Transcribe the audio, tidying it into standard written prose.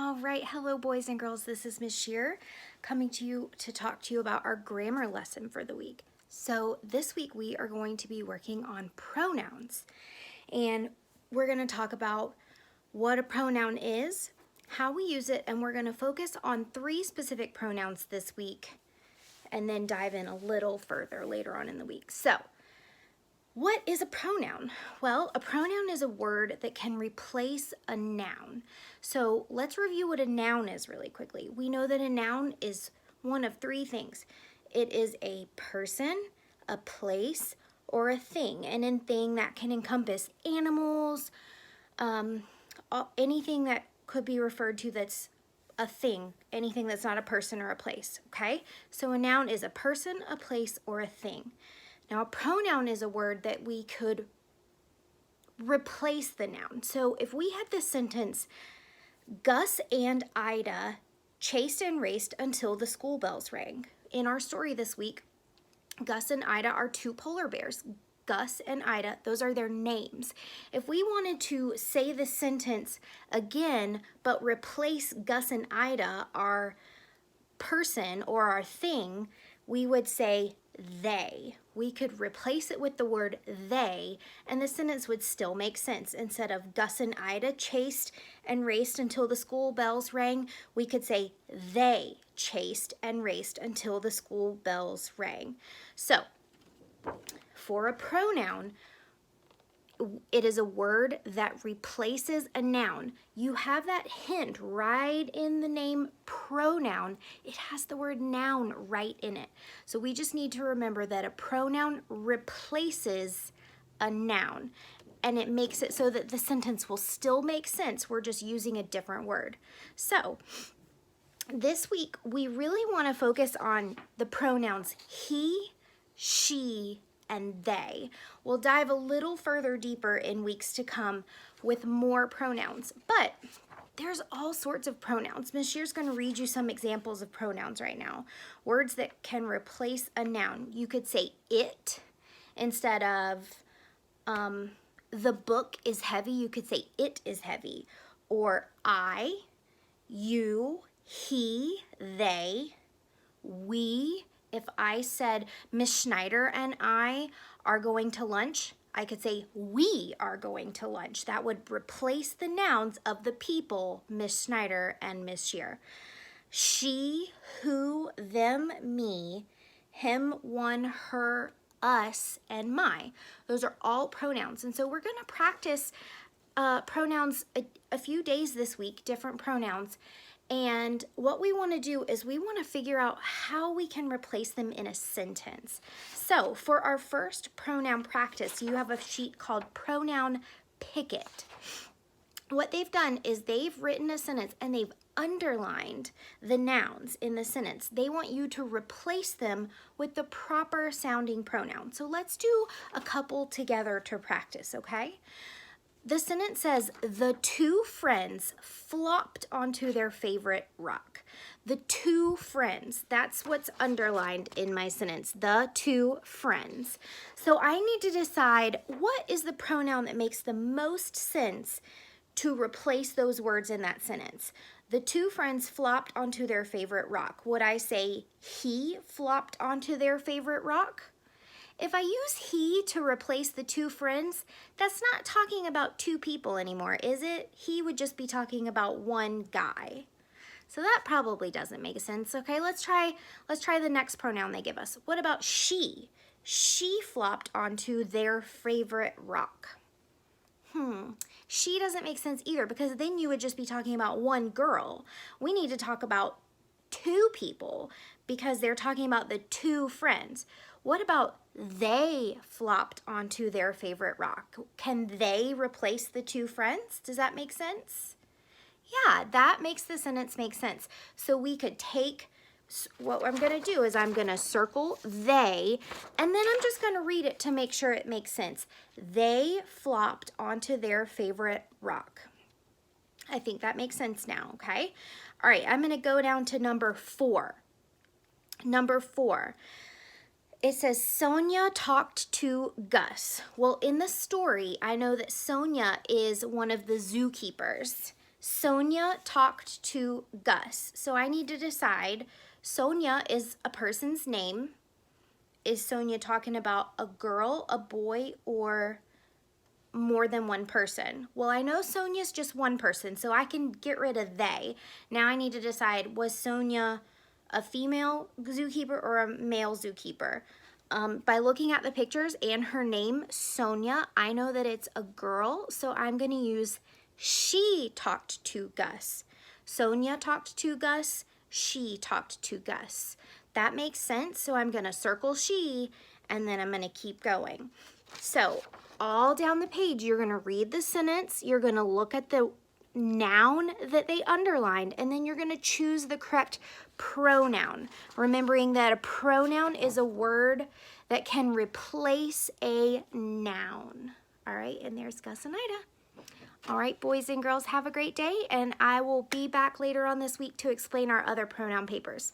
All right, hello boys and girls, this is Miss Shear coming to you to talk to you about our grammar lesson for the week. So this week we are going to be working on pronouns, and we're going to talk about what a pronoun is, how we use it, and we're going to focus on 3 specific pronouns this week and then dive in a little further later on in the week. So what is a pronoun? Well, a pronoun is a word that can replace a noun. So let's review what a noun is really quickly. We know that a noun is one of 3 things. It is a person, a place, or a thing. And in thing, that can encompass animals, anything that could be referred to that's a thing, anything that's not a person or a place, okay? So a noun is a person, a place, or a thing. Now, a pronoun is a word that we could replace the noun. So if we had this sentence, Gus and Ida chased and raced until the school bells rang. In our story this week, Gus and Ida are 2 polar bears. Gus and Ida, those are their names. If we wanted to say the sentence again, but replace Gus and Ida, our person or our thing, we would say they. We could replace it with the word they, and the sentence would still make sense. Instead of Gus and Ida chased and raced until the school bells rang, we could say they chased and raced until the school bells rang. So, for a pronoun, it is a word that replaces a noun. You have that hint right in the name pronoun. It has the word noun right in it. So we just need to remember that a pronoun replaces a noun, and it makes it so that the sentence will still make sense. We're just using a different word. So this week, we really want to focus on the pronouns he, she, and they. We'll dive a little further deeper in weeks to come with more pronouns, but there's all sorts of pronouns. Miss Shear's going to read you some examples of pronouns right now. Words that can replace a noun. You could say it instead of the book is heavy. You could say it is heavy. Or I, you, he, they, we. If I said Miss Schneider and I are going to lunch, I could say we are going to lunch. That would replace the nouns of the people, Miss Schneider and Miss Shear. She, who, them, me, him, one, her, us, and my. Those are all pronouns. And so we're going to practice pronouns a few days this week, different pronouns. And what we want to do is we want to figure out how we can replace them in a sentence. So for our first pronoun practice, you have a sheet called Pronoun Picket. What they've done is they've written a sentence and they've underlined the nouns in the sentence. They want you to replace them with the proper sounding pronoun. So let's do a couple together to practice, okay? The sentence says, the 2 friends flopped onto their favorite rock. The 2 friends, that's what's underlined in my sentence, the 2 friends. So I need to decide what is the pronoun that makes the most sense to replace those words in that sentence. The 2 friends flopped onto their favorite rock. Would I say he flopped onto their favorite rock? If I use he to replace the 2 friends, that's not talking about 2 people anymore, is it? He would just be talking about 1 guy. So that probably doesn't make sense. Okay, let's try the next pronoun they give us. What about she? She flopped onto their favorite rock. She doesn't make sense either, because then you would just be talking about 1 girl. We need to talk about 2 people because they're talking about the 2 friends. What about they flopped onto their favorite rock? Can they replace the 2 friends? Does that make sense? Yeah, that makes the sentence make sense. So we could take, what I'm going to do is I'm going to circle they, and then I'm just going to read it to make sure it makes sense. They flopped onto their favorite rock. I think that makes sense now, okay? All right, I'm going to go down to number 4. Number 4. It says Sonia talked to Gus. Well, in the story, I know that Sonia is one of the zookeepers. Sonia talked to Gus. So I need to decide, Sonia is a person's name. Is Sonia talking about a girl, a boy, or more than one person? Well, I know Sonia's just one person, so I can get rid of they. Now I need to decide, was Sonia a female zookeeper or a male zookeeper? By looking at the pictures and her name, Sonia, I know that it's a girl, so I'm gonna use she talked to Gus. Sonia talked to Gus, she talked to Gus. That makes sense, so I'm gonna circle she, and then I'm gonna keep going. So all down the page, you're gonna read the sentence, you're gonna look at the noun that they underlined, and then you're gonna choose the correct pronoun. Remembering that a pronoun is a word that can replace a noun. All right, and there's Gus and Ida. All right, boys and girls, have a great day, and I will be back later on this week to explain our other pronoun papers.